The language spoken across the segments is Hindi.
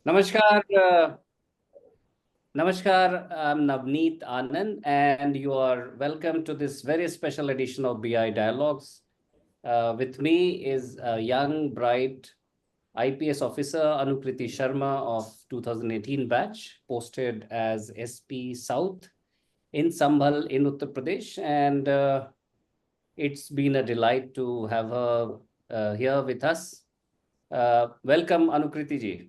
Namaskar, Namaskar. I'm Navneet Anand, and you are welcome to this very special edition of BI Dialogues. With me is a young, bright IPS officer, Anukriti Sharma of 2018 batch, posted as SP South in Sambhal in Uttar Pradesh. And it's been a delight to have her here with us. Welcome, Anukriti ji.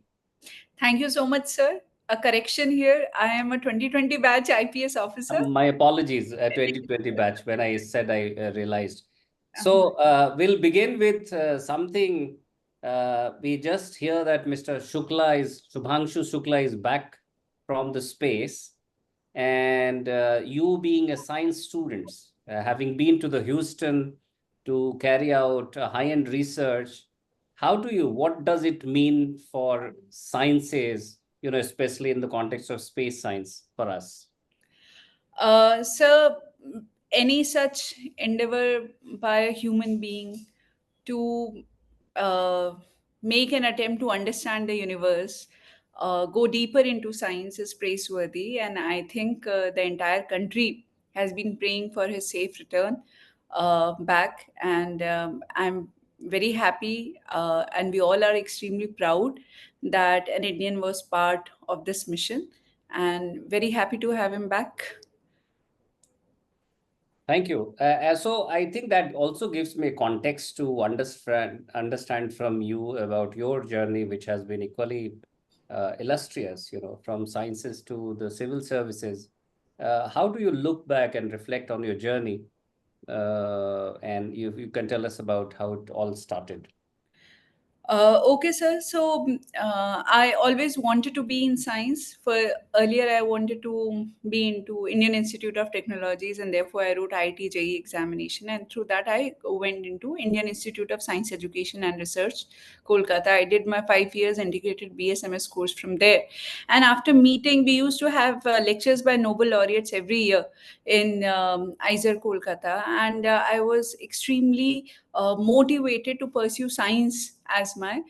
Thank you so much, sir. A correction here. I am a 2020 batch IPS officer. My apologies, 2020 batch, when I said I realized. Uh-huh. So we'll begin with something. We just hear that Mr. Shubhangshu Shukla is back from the space. And you being a science student, having been to the Houston to carry out high-end research, what does it mean for sciences, especially in the context of space science for us? So, any such endeavor by a human being to uh, make an attempt to understand the universe, go deeper into science is praiseworthy. And I think the entire country has been praying for his safe return back. And I'm very happy, and we all are extremely proud that an Indian was part of this mission, and very happy to have him back. Thank you. So I think that also gives me context to understand from you about your journey, which has been equally illustrious, from sciences to the civil services. How do you look back and reflect on your journey? And you can tell us about how it all started. Okay, sir. So I always wanted to be in science. For earlier, I wanted to be into Indian Institute of Technologies, and therefore I wrote IIT JEE examination. And through that, I went into Indian Institute of Science Education and Research, Kolkata. I did my 5 years integrated BSMS course from there. And after meeting, we used to have lectures by Nobel laureates every year in ISER Kolkata, and I was extremely motivated to pursue science as my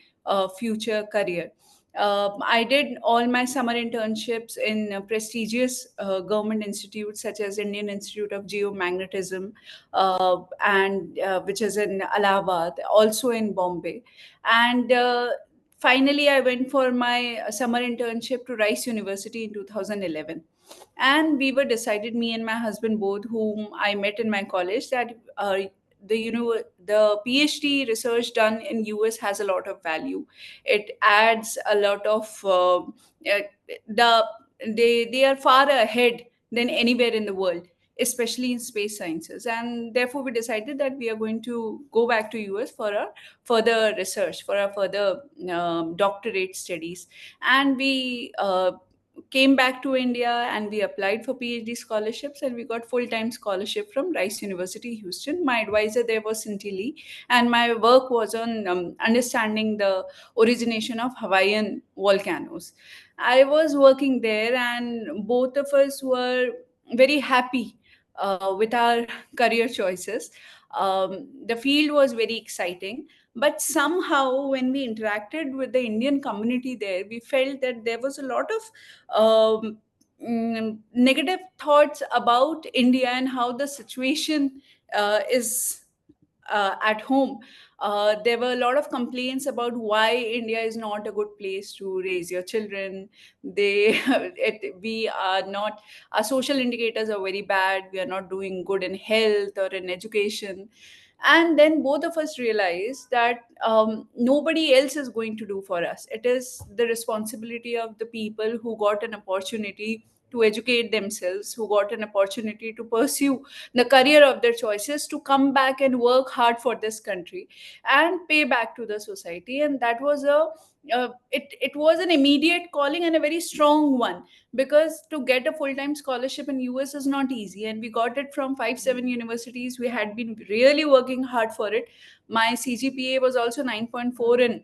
future career. I did all my summer internships in prestigious government institutes such as Indian Institute of Geomagnetism, and which is in Allahabad, also in Bombay, and finally I went for my summer internship to Rice University in 2011. And we were decided, me and my husband both, whom I met in my college, that the PhD research done in US has a lot of value. It adds a lot of the they are far ahead than anywhere in the world, especially in space sciences. And therefore we decided that we are going to go back to US for our further research, for our further doctorate studies. And we came back to India, and we applied for PhD scholarships, and we got full-time scholarship from Rice University, Houston. My advisor there was Cinti Lee, and my work was on understanding the origination of Hawaiian volcanoes. I was working there, and both of us were very happy with our career choices. The field was very exciting, but somehow when we interacted with the Indian community there, we felt that there was a lot of negative thoughts about India and how the situation is at home. There were a lot of complaints about why India is not a good place to raise your children. We are not, our social indicators are very bad. We are not doing good in health or in education. And then both of us realized that nobody else is going to do for us. It is the responsibility of the people who got an opportunity to educate themselves, who got an opportunity to pursue the career of their choices, to come back and work hard for this country and pay back to the society. And that was it was an immediate calling, and a very strong one, because to get a full-time scholarship in US is not easy, and we got it from 5-7 universities. We had been really working hard for it. My CGPA was also 9.4 in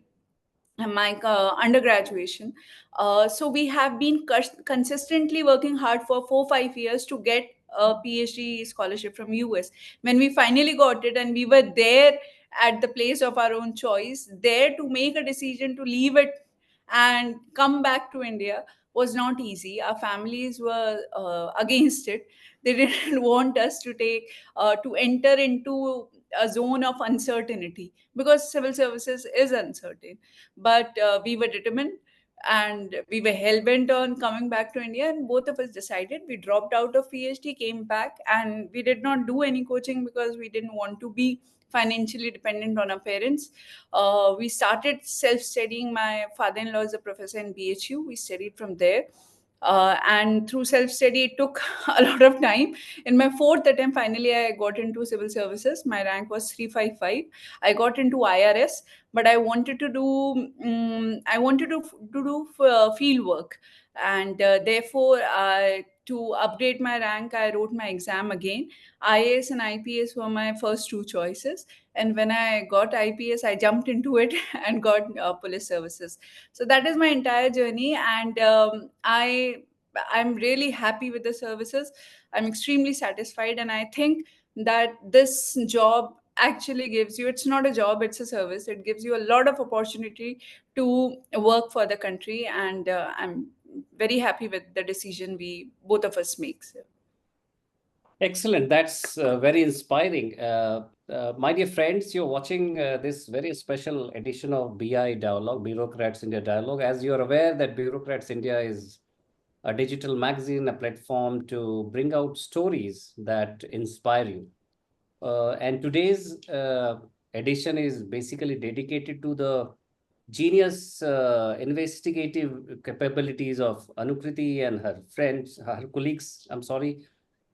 my undergraduation. So we have been consistently working hard for 4-5 years to get a PhD scholarship from US. When we finally got it, and we were there at the place of our own choice, there to make a decision to leave it and come back to India was not easy. Our families were against it. They didn't want us to to enter into a zone of uncertainty, because civil services is uncertain. But we were determined, and we were hell bent on coming back to India. And both of us decided, we dropped out of PhD, came back, and we did not do any coaching because we didn't want to be financially dependent on our parents. We started self-studying. My father-in-law is a professor in BHU. We studied from there. And through self-study, it took a lot of time. In my fourth attempt, finally, I got into civil services. My rank was 355. I got into IRS, but I wanted to do field work, and therefore, to upgrade my rank, I wrote my exam again. IAS and IPS were my first two choices, and when I got IPS, I jumped into it and got police services. So that is my entire journey, and I'm really happy with the services. I'm extremely satisfied, and I think that this job actually gives you, it's not a job, it's a service. It gives you a lot of opportunity to work for the country, and I'm very happy with the decision we both of us make. So. Excellent. That's very inspiring. My dear friends, you're watching this very special edition of BI Dialogue, Bureaucrats India Dialogue. As you're aware that Bureaucrats India is a digital magazine, a platform to bring out stories that inspire you. And today's edition is basically dedicated to the genius investigative capabilities of Anukriti and her friends, her colleagues, I'm sorry.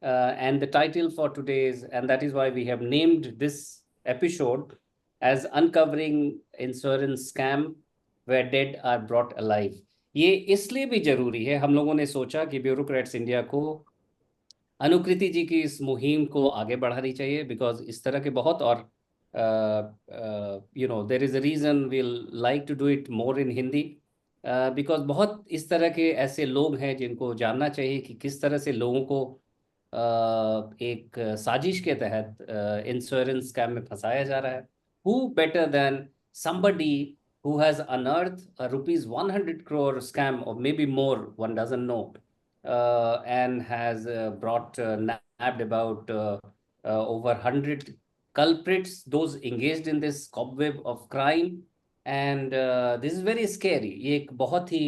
And the title for today's, and that is why we have named this episode as Uncovering Insurance Scam Where Dead Are Brought Alive. ये इसलिए भी जरूरी है, हम लोगों ने सोचा कि ब्यूरोक्रेट्स इंडिया को अनुकृति जी की इस मुहिम को आगे बढ़ानी चाहिए, बिकॉज इस तरह के बहुत और there is a reason we'd like to do it more in Hindi, because बहुत इस तरह के ऐसे लोग हैं जिनको जानना चाहिए कि किस तरह से लोगों को एक साजिश के तहत इंश्योरेंस स्कैम में फंसाया जा रहा है. Who better than somebody who has unearthed a rupees 100 crore scam, or maybe more, one doesn't know, and has nabbed about over 100 culprits, those engaged in this cobweb of crime. And this is very scary. ये एक बहुत ही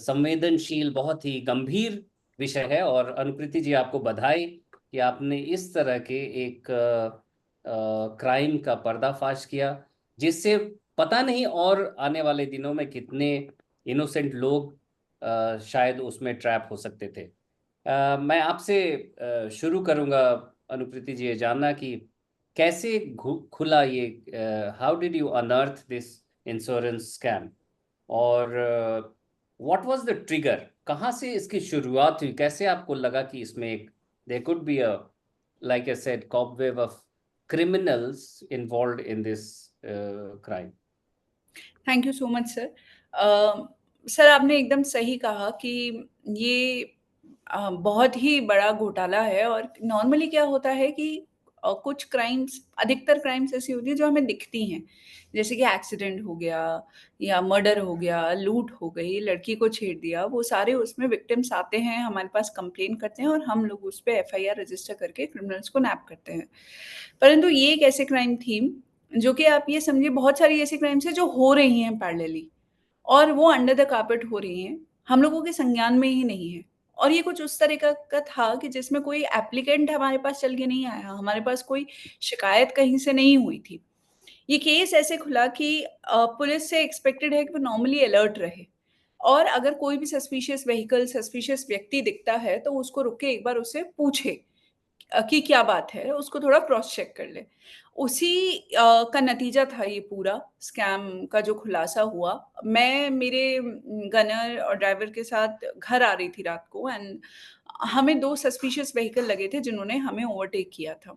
संवेदनशील, बहुत ही गंभीर विषय है. और अनुकृति जी, आपको बधाई कि आपने इस तरह के एक क्राइम का पर्दाफाश किया, जिससे पता नहीं और आने वाले दिनों में कितने इनोसेंट लोग शायद उसमें ट्रैप हो सकते थे. मैं आपसे शुरू करूंगा अनुप्रीति जी, ये जानना कि कैसे खुला ये, how did you unearth this insurance scam, और व्हाट वाज द ट्रिगर, कहाँ से इसकी शुरुआत हुई, कैसे आपको लगा कि इसमें एक there could be a, like I said, cobweb of criminals involved in this crime? Thank you so much sir. Sir, आपने एकदम सही कहा कि ये बहुत ही बड़ा घोटाला है. और नॉर्मली क्या होता है कि कुछ क्राइम्स, अधिकतर क्राइम्स ऐसी होती है जो हमें दिखती हैं, जैसे कि एक्सीडेंट हो गया या मर्डर हो गया, लूट हो गई, लड़की को छेड़ दिया, वो सारे उसमें विक्टिम्स आते हैं, हमारे पास कंप्लेन करते हैं और हम लोग उस पर FIR रजिस्टर करके क्रिमिनल्स को नैप करते हैं. परंतु ये एक ऐसे क्राइम थी जो कि आप ये समझिए, बहुत सारी ऐसी क्राइम्स है जो हो रही हैं पैरेलली, और वो अंडर द कार्पेट हो रही हैं, हम लोगों के संज्ञान में ही नहीं है. और ये कुछ उस तरीका का था कि जिसमें कोई एप्लीकेंट हमारे पास चल के नहीं आया, हमारे पास कोई शिकायत कहीं से नहीं हुई थी. ये केस ऐसे खुला कि पुलिस से एक्सपेक्टेड है कि वो नॉर्मली अलर्ट रहे, और अगर कोई भी सस्पिशियस व्हीकल, सस्पिशियस व्यक्ति दिखता है तो उसको रुक के एक बार उससे पूछे कि क्या बात है, उसको थोड़ा क्रॉस चेक कर ले. उसी का नतीजा था ये पूरा स्कैम का जो खुलासा हुआ. मैं मेरे गनर और ड्राइवर के साथ घर आ रही थी रात को, एंड हमें 2 सस्पिशियस व्हीकल लगे थे जिन्होंने हमें ओवरटेक किया था.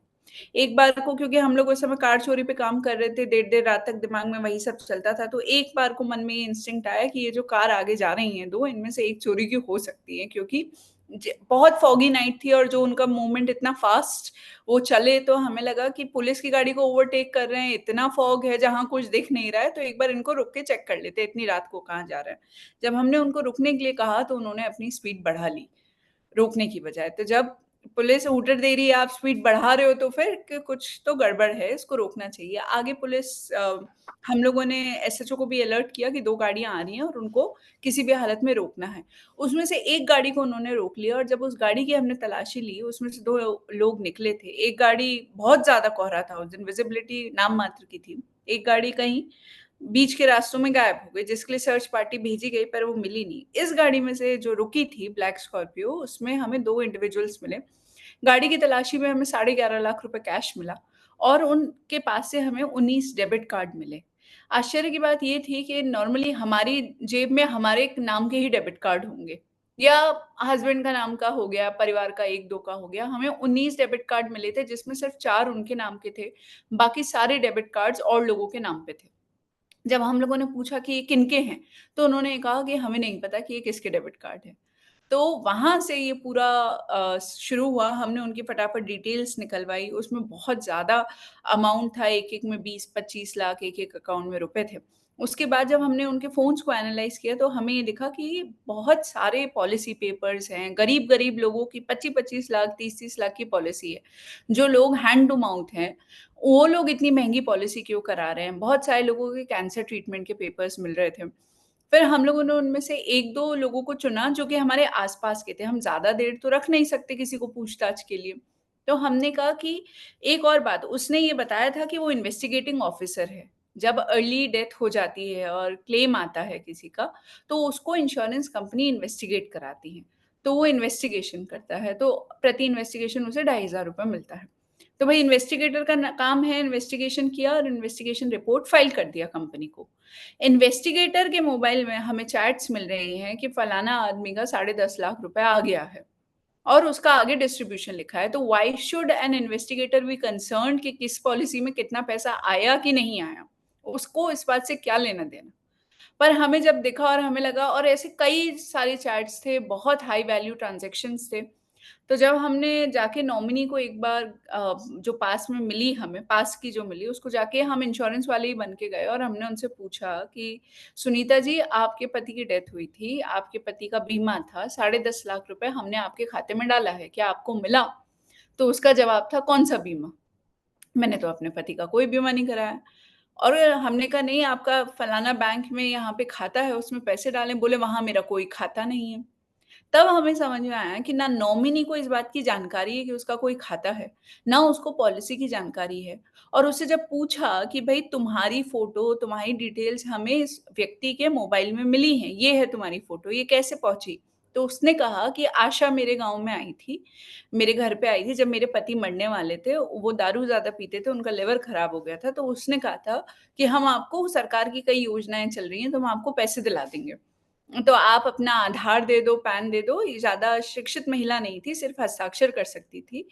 एक बार को, क्योंकि हम लोग उस समय कार चोरी पे काम कर रहे थे, देर-देर रात तक दिमाग में वही सब चलता था, तो एक बार को मन में ये इंस्टिंक्ट आया कि ये जो कार आगे जा रही हैं 2, इनमें से एक चोरी की हो सकती है, क्योंकि बहुत फॉगी नाइट थी और जो उनका मूवमेंट इतना फास्ट वो चले, तो हमें लगा कि पुलिस की गाड़ी को ओवरटेक कर रहे हैं, इतना फॉग है जहां कुछ दिख नहीं रहा है, तो एक बार इनको रुक के चेक कर लेते, इतनी रात को कहाँ जा रहे हैं। जब हमने उनको रुकने के लिए कहा तो उन्होंने अपनी स्पीड बढ़ा ली रोकने की बजाय। तो जब पुलिस हूटर दे रही है, आप स्पीड बढ़ा रहे हो, तो फिर कुछ तो गड़बड़ है, इसको रोकना चाहिए। आगे पुलिस हम लोगों ने एसएचओ को भी अलर्ट किया कि 2 गाड़ियाँ आ रही हैं और उनको किसी भी हालत में रोकना है। उसमें से एक गाड़ी को उन्होंने रोक लिया और जब उस गाड़ी की हमने तलाशी ली, उसमें से 2 लोग निकले थे। एक गाड़ी बहुत ज़्यादा कोहरा था उस दिन, विज़िबिलिटी नाम मात्र की थी। एक गाड़ी कहीं बीच के रास्तों में गायब हो गई, जिसके लिए सर्च पार्टी भेजी गई पर वो मिली नहीं। इस गाड़ी में से जो रुकी थी ब्लैक स्कॉर्पियो, उसमें हमें 2 इंडिविजुअल्स मिले। गाड़ी की तलाशी में हमें 11.5 लाख रुपए कैश मिला और उनके पास से हमें 19 डेबिट कार्ड मिले। आश्चर्य की बात ये थी कि नॉर्मली हमारी जेब में हमारे नाम के ही डेबिट कार्ड होंगे या हस्बैंड का नाम का हो गया, परिवार का 1-2 का हो गया। हमें 19 डेबिट कार्ड मिले थे जिसमें सिर्फ 4 उनके नाम के थे, बाकी सारे डेबिट कार्ड्स और लोगों के नाम पे थे। जब हम लोगों ने पूछा कि ये किनके हैं, तो उन्होंने कहा कि हमें नहीं पता कि ये किसके डेबिट कार्ड है। तो वहाँ से ये पूरा शुरू हुआ, हमने उनकी फटाफट डिटेल्स निकलवाई, उसमें बहुत ज़्यादा अमाउंट था, एक-एक में 20-25 लाख एक-एक अकाउंट में रुपए थे। उसके बाद जब हमने उनके फ़ोन्स को एनालाइज़ किया, तो हमें ये दिखा कि बहुत सारे पॉलिसी पेपर्स हैं, गरीब-गरीब लोगों की 25-25 लाख, 30-30 लाख की पॉलिसी है। जो लोग हैंड टू माउथ हैं, वो लोग इतनी महँगी पॉलिसी क्यों करा रहे हैं? बहुत सारे लोगों के कैंसर ट्रीटमेंट के पेपर्स मिल रहे थे। फिर हम लोगों ने उनमें से 1-2 लोगों को चुना जो कि हमारे आस-पास के थे। हम ज़्यादा देर तो रख नहीं सकते किसी को पूछताछ के लिए। तो हमने कहा कि एक और बात, उसने ये बताया था कि वो इन्वेस्टिगेटिंग ऑफ़िसर है। जब अर्ली डेथ हो जाती है और क्लेम आता है किसी का, तो उसको इंश्योरेंस कंपनी इन्वेस्टिगेट कराती है। तो वो इन्वेस्टिगेशन करता है, तो प्रति इन्वेस्टिगेशन उसे ₹2,500 मिलता है। तो भाई इन्वेस्टिगेटर का न काम है, इन्वेस्टिगेशन किया और इन्वेस्टिगेशन रिपोर्ट फाइल कर दिया कंपनी को। इन्वेस्टिगेटर के मोबाइल में हमें चैट्स मिल रही हैं कि फलाना आदमी का 10.5 लाख रुपए आ गया है और उसका आगे डिस्ट्रीब्यूशन लिखा है। तो why should an investigator be concerned कि किस पॉलिसी में कितना पैसा आया कि नहीं आया? उसको इस बात से क्या लेना-देना? पर हमें जब दिखा और हमें लगा, और ऐसे कई सारे चैट्स थे, बहुत हाई वैल्यू ट्रांज़ैक्शंस थे। तो जब हमने जाके नॉमिनी को एक बार जो पास में मिली हमें, पास की जो मिली, उसको जाके हम इंश्योरेंस वाले ही बन के गए और हमने उनसे पूछा कि सुनीता जी, आपके पति की डेथ हुई थी, आपके पति का बीमा था, 10.5 लाख रुपए हमने आपके खाते में डाला है, क्या आपको मिला? तो उसका जवाब था, कौन-सा बीमा? मैंने तो अपने पति का कोई बीमा नहीं कराया। और हमने कहा, नहीं आपका फलाना बैंक में यहाँ पे खाता है, उसमें पैसे डालें। बोले वहाँ मेरा कोई खाता नहीं है। तब हमें समझ में आया कि ना नॉमिनी को इस बात की जानकारी है कि उसका कोई खाता है, ना उसको पॉलिसी की जानकारी है। और उससे जब पूछा कि भई तुम्हारी फ़ोटो, तुम्हारी डिटेल्स हमें इस व्यक्ति के मोबाइल में मिली हैं, ये है तुम्हारी फ़ोटो, ये कैसे पहुँची? तो उसने कहा कि आशा मेरे गाँव में आई थी, मेरे घर पे आई थी जब मेरे पति मरने वाले थे, वो दारू ज़्यादा पीते थे, उनका लिवर खराब हो गया था, तो उसने कहा था कि हम आपको, सरकार की कई योजनाएँ चल रही हैं, तो हम आपको पैसे दिला देंगे। तो आप अपना आधार दे दो, पैन दे दो। ये ज़्यादा शिक्षित महिला नहीं थी, सिर्फ़ हस्ताक्षर कर सकती थी।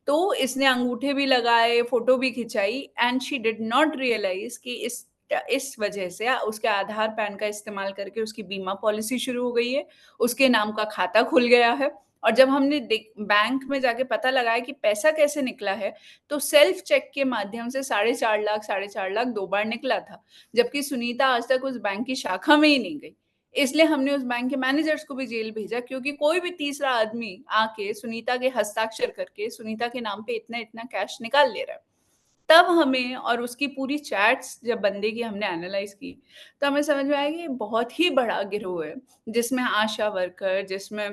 तो इसने अंगूठे भी लगाए, फ़ोटो भी खिंचाई and she did not realise कि इस वजह से उसके आधार, पैन का इस्तेमाल करके उसकी बीमा पॉलिसी शुरू हो गई है, उसके नाम का खाता खुल गया है। और जब हमने बैंक में जाके पता लगाया कि पैसा कैसे निकला है, तो सेल्फ चेक के माध्यम से 4.5 लाख 2 बार निकला था। जबकि सुनीता आज तक उस बैंक की शाखा में ही नहीं गई। इसलिए हमने उस बैंक के मैनेजर्स को भी जेल भेजा, क्योंकि कोई भी तीसरा आदमी आके सुनीता के हस्ताक्षर करके सुनीता के नाम पे इतना-इतना कैश निकाल ले रहा है। तब हमें, और उसकी पूरी चैट्स जब बंदे की हमने एनालाइज़ की, तो हमें समझ में आया कि ये बहुत ही बड़ा गिरोह है, जिसमें आशा वर्कर, जिसमें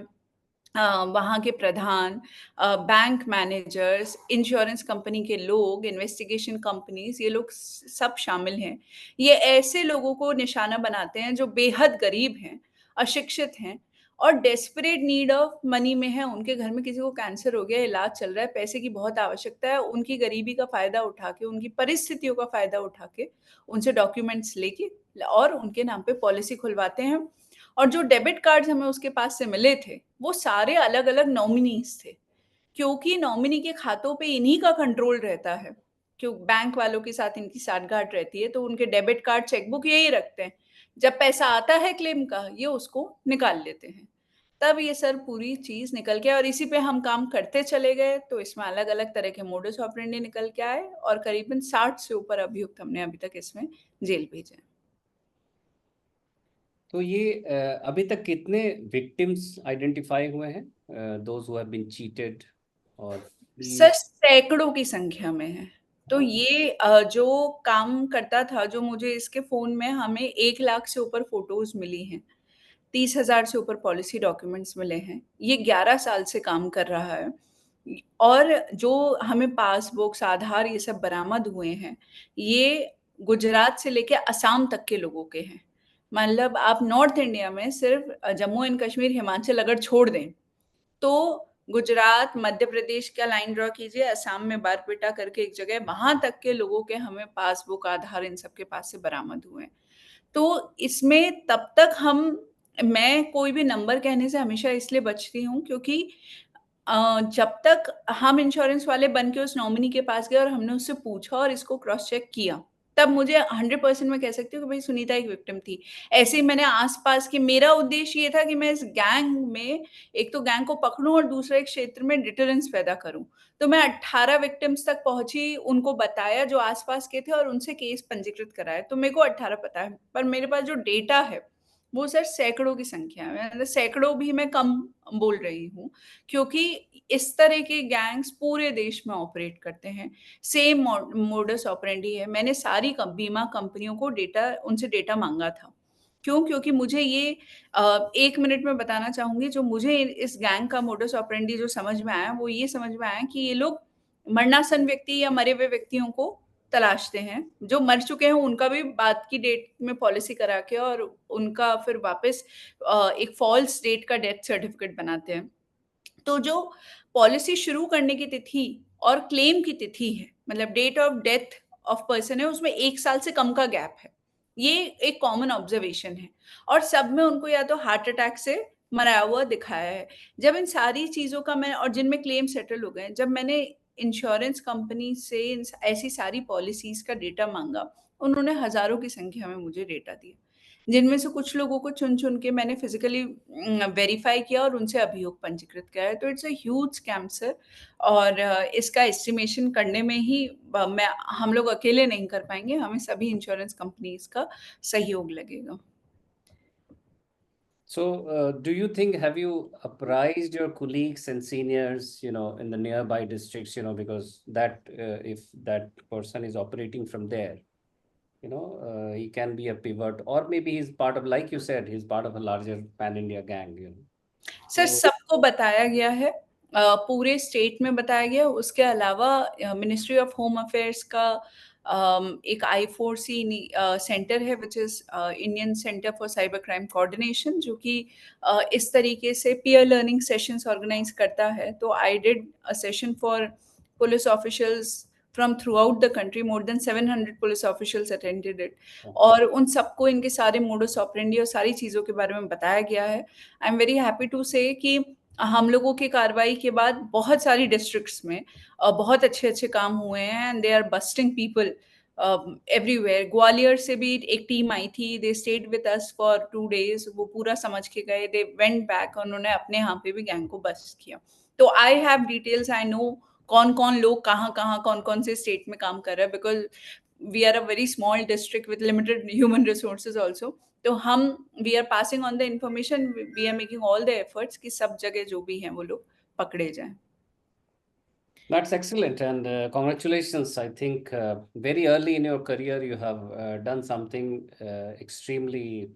वहाँ के प्रधान, बैंक मैनेजर्स, इंश्योरेंस कंपनी के लोग, इन्वेस्टिगेशन कंपनीज़, ये लोग सब शामिल हैं। ये ऐसे लोगों को निशाना बनाते हैं जो बेहद गरीब हैं, अशिक्षित हैं और डेस्परेट नीड ऑफ मनी में हैं। उनके घर में किसी को कैंसर हो गया, इलाज चल रहा है, पैसे की बहुत आवश्यकता है, उनकी गरीबी का फ़ायदा उठा के, उनकी परिस्थितियों का फ़ायदा उठा के, उनसे डॉक्यूमेंट्स लेके और उनके नाम पे पॉलिसी खुलवाते हैं। और जो डेबिट कार्ड्स हमें उसके पास से मिले थे, वो सारे अलग-अलग नॉमिनीज़ थे। क्योंकि नॉमिनी के खातों पे इन्हीं का कंट्रोल रहता है, क्यों बैंक वालों के साथ इनकी साठगांठ रहती है, तो उनके डेबिट कार्ड, चेकबुक यही रखते हैं। जब पैसा आता है क्लेम का, ये उसको निकाल लेते हैं। तब ये सर पूरी चीज़ निकल के और इसी पे हम काम करते चले गए, तो इसमें अलग-अलग तरह के मोडस ऑपरेंडी निकल के आए और करीबन 60 से ऊपर अभियुक्त हमने अभी तक इसमें जेल भेजे हैं। तो ये अभी तक कितने विक्टिम्स आइडेंटिफाई हुए हैं, those who have been cheated? और सर सैकड़ों की संख्या में है। तो ये जो काम करता था, जो मुझे इसके फ़ोन में हमें 1 लाख से ऊपर फ़ोटोज़ मिली हैं, 30,000 से ऊपर पॉलिसी डॉक्यूमेंट्स मिले हैं। ये 11 साल से काम कर रहा है और जो हमें पासबुक्स, आधार ये सब बरामद हुए हैं, ये गुजरात से लेके असम तक के लोगों के हैं। मतलब आप नॉर्थ इंडिया में सिर्फ़ जम्मू एंड कश्मीर, हिमाचल अगर छोड़ दें, तो गुजरात, मध्य प्रदेश का लाइन ड्रॉ कीजिए, असम में बारपेटा करके एक जगह है, वहाँ तक के लोगों के हमें पासबुक, आधार इन सब के पास से बरामद हुए हैं। तो इसमें तब तक मैं कोई भी नंबर कहने से हमेशा इसलिए बचती हूँ क्योंकि जब तक हम इंश्योरेंस वाले बन के उस नॉमिनी के पास गए और हमने उससे पूछा और इसको क्रॉस चेक किया, तब मुझे 100% मैं कह सकती हूँ कि भाई सुनीता एक विक्टिम थी। ऐसे ही मैंने आस-पास के मेरा उद्देश्य ये था कि मैं इस गैंग में एक तो गैंग को पकड़ूँ और दूसरा एक क्षेत्र में डिटरेंस पैदा करूँ। तो मैं 18 विक्टिम्स तक पहुँची, उनको बताया जो आस-पास के थे और उनसे केस पंजीकृत कराया। तो मेरे को 18 पता है, पर मेरे पास जो डेटा है, वो सर सैकड़ों की संख्या में, मतलब सैकड़ों भी मैं कम बोल रही हूँ, क्योंकि इस तरह के गैंग्स पूरे देश में ऑपरेट करते हैं। सेम मोडस ऑपरेंडी है। मैंने सारी बीमा कंपनियों को उनसे डेटा माँगा था। क्यों? क्योंकि मुझे ये 1 मिनट में बताना चाहूँगी, जो मुझे इस गैंग का मोडस ऑपरेंडी जो समझ में आया, वो ये समझ में आया कि ये लोग मरणासन व्यक्ति या मरे हुए व्यक्तियों को तलाशते हैं। जो मर चुके हैं, उनका भी बाद की डेट में पॉलिसी करा के और उनका फिर वापस एक फ़ॉल्स डेट का डेथ सर्टिफ़िकेट बनाते हैं। तो जो पॉलिसी शुरू करने की तिथि और क्लेम की तिथि है, मतलब date of death of person है, उसमें 1 साल से कम का गैप है। ये एक कॉमन ऑब्जर्वेशन है और सब में उनको या तो हार्ट अटैक से मरा हुआ दिखाया है। जब इन सारी चीज़ों का मैं और जिनमें क्लेम सेटल हो गए हैं, जब मैंने इंश्योरेंस कंपनी से इन ऐसी सारी पॉलिसीज़ का डेटा माँगा, उन्होंने हज़ारों की संख्या में मुझे डेटा दिया। जिनमें से कुछ लोगों को चुन-चुन के मैंने फिज़िकली वेरीफ़ाई किया और उनसे अभियोग पंजीकृत कराया। तो it's a huge scam sir और इसका एस्टिमेशन करने में ही हम लोग अकेले नहीं कर पाएँगे, हमें सभी इंश्योरेंस कंपनीज़ का सहयोग लगेगा। So, do you think, have you apprised your colleagues and seniors, in the nearby districts, because that if that person is operating from there, he can be a pivot, or maybe he's part of, like you said, he's part of a larger pan-India gang. Sir So, सबको बताया गया है, पूरे स्टेट में बताया गया है। उसके अलावा मिनिस्ट्री ऑफ होम अफेयर्स का एक I4C सेंटर है which is Indian centre for cyber crime coordination, जो कि इस तरीके से पीयर लर्निंग सेशंस ऑर्गेनाइज़ करता है। तो I did a session for police officials from throughout the country, more than 700 police officials attended it और उन सबको इनके सारे मोडस ऑपरेंडी और सारी चीज़ों के बारे में बताया गया है। I am very happy to say कि हम लोगों की कार्रवाई के बाद बहुत सारी डिस्ट्रिक्ट्स में बहुत अच्छे-अच्छे काम हुए हैं and they are busting people everywhere. Gwalior से भी एक टीम आई थी, they stayed with us for 2 days, वो पूरा समझ के गए, दे वेंट बैक, उन्होंने अपने यहाँ पे भी गैंग को बस्ट किया। तो I have details, I know कौन-कौन लोग कहाँ-कहाँ, कौन-कौन से स्टेट में काम कर रहा है, because we are a very small district with limited human resources also. तो हम we are passing on the information, we are making all the efforts कि सब जगह जो भी हैं वो लोग पकड़े जाएँ। that's excellent, and congratulations. I think very early in your career, you have done something extremely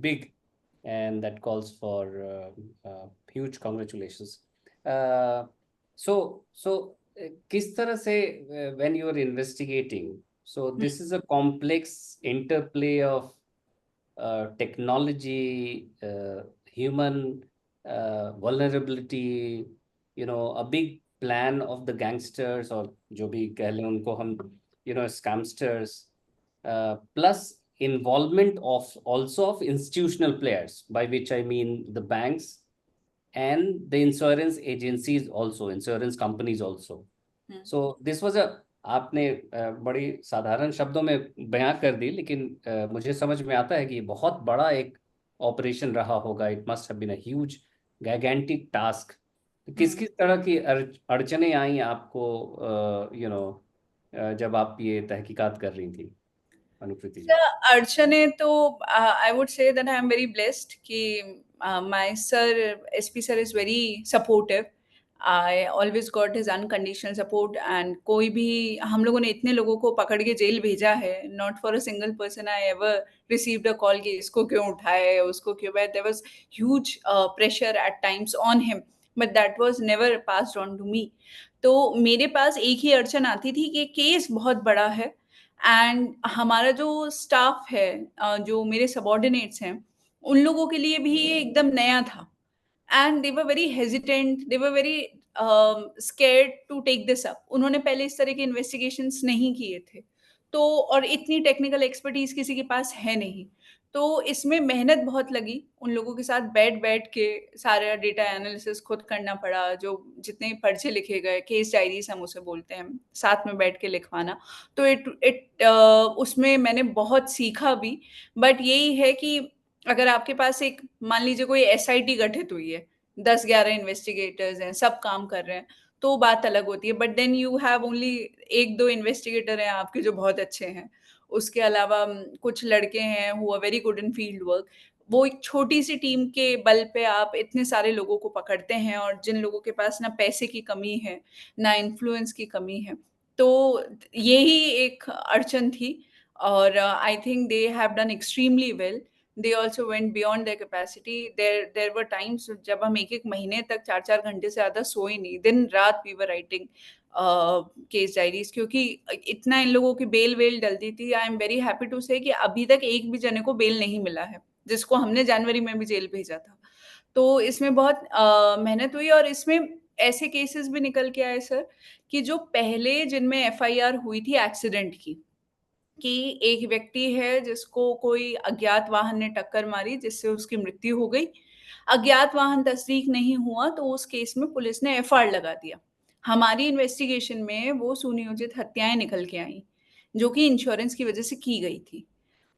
big, and that calls for huge congratulations. किस तरह से when you are investigating, so this is a complex interplay of technology, human vulnerability, a big plan of the gangsters, or जो भी कह लें उनको हम, scamsters, plus involvement of also of institutional players, by which I mean the banks and the insurance agencies also, insurance companies also. So this was आपने बड़ी साधारण शब्दों में बयां कर दी, लेकिन मुझे समझ में आता है कि ये बहुत बड़ा एक ऑपरेशन रहा होगा, it must have been a huge gigantic task. किस किस तरह की अड़चने आई आपको, जब आप ये तहकीकात कर रही थी अनुकृति जी? अड़चने तो I would say that I am very blessed कि my sir SP sir is very supportive. I always got his unconditional support and कोई भी हम लोगों ने इतने लोगों को पकड़ के जेल भेजा है, not for a single person I ever received a call कि इसको क्यों उठाए, उसको क्यों। There was huge pressure at times on him, but that was never passed on to me. तो मेरे पास एक ही अड़चन आती थी कि केस बहुत बड़ा है एंड हमारा जो स्टाफ है, जो मेरे सबॉर्डिनेट्स हैं, उन लोगों के लिए भी ये एकदम नया था and they were very hesitant, they were very scared to take this up. उन्होंने पहले इस तरह के इन्वेस्टिगेशंस नहीं किए थे, तो और इतनी टेक्निकल एक्सपर्टीज किसी के पास है नहीं। तो इसमें मेहनत बहुत लगी, उन लोगों के साथ बैठ बैठ के सारा डेटा एनालिसिस खुद करना पड़ा, जो जितने पर्चे लिखे गए, केस डायरीज हम उसे बोलते हैं, साथ में बैठ के लिखवाना। तो उसमें मैंने बहुत सीखा भी। बट यही है कि अगर आपके पास एक, मान लीजिए कोई एसआईटी गठित हुई है, 10-11 इन्वेस्टिगेटर्स हैं, सब काम कर रहे हैं, तो बात अलग होती है। But then you have only 1-2 investigator हैं आपके जो बहुत अच्छे हैं। उसके अलावा कुछ लड़के हैं who are very good in field work. वो एक छोटी-सी टीम के बल पे आप इतने सारे लोगों को पकड़ते हैं, और जिन लोगों के पास ना पैसे की कमी है, ना इन्फ्लुएंस की कमी है। तो यही एक अड़चन थी, और I think they have done extremely well. They also went beyond their capacity. There were times जब हम 1-1 महीने तक 4-4 घंटे से ज़्यादा सोए नहीं। दिन-रात we were writing case diaries, क्योंकि इतना इन लोगों की बेल-वेल डलती थी। I am very happy to say कि अभी तक एक भी जने को बेल नहीं मिला है, जिसको हमने जनवरी में भी जेल भेजा था। तो इसमें बहुत मेहनत हुई, और इसमें ऐसे केसेस भी निकल के आए सर, कि जो पहले जिनमें एफआईआर हुई थी एक्सीडेंट की, कि एक व्यक्ति है जिसको कोई अज्ञात वाहन ने टक्कर मारी जिससे उसकी मृत्यु हो गई। अज्ञात वाहन तस्दीक नहीं हुआ, तो उस केस में पुलिस ने एफआईआर लगा दिया। हमारी इन्वेस्टिगेशन में वो सुनियोजित हत्याएँ निकल के आईं, जो कि इंश्योरेंस की वजह से की गई थी।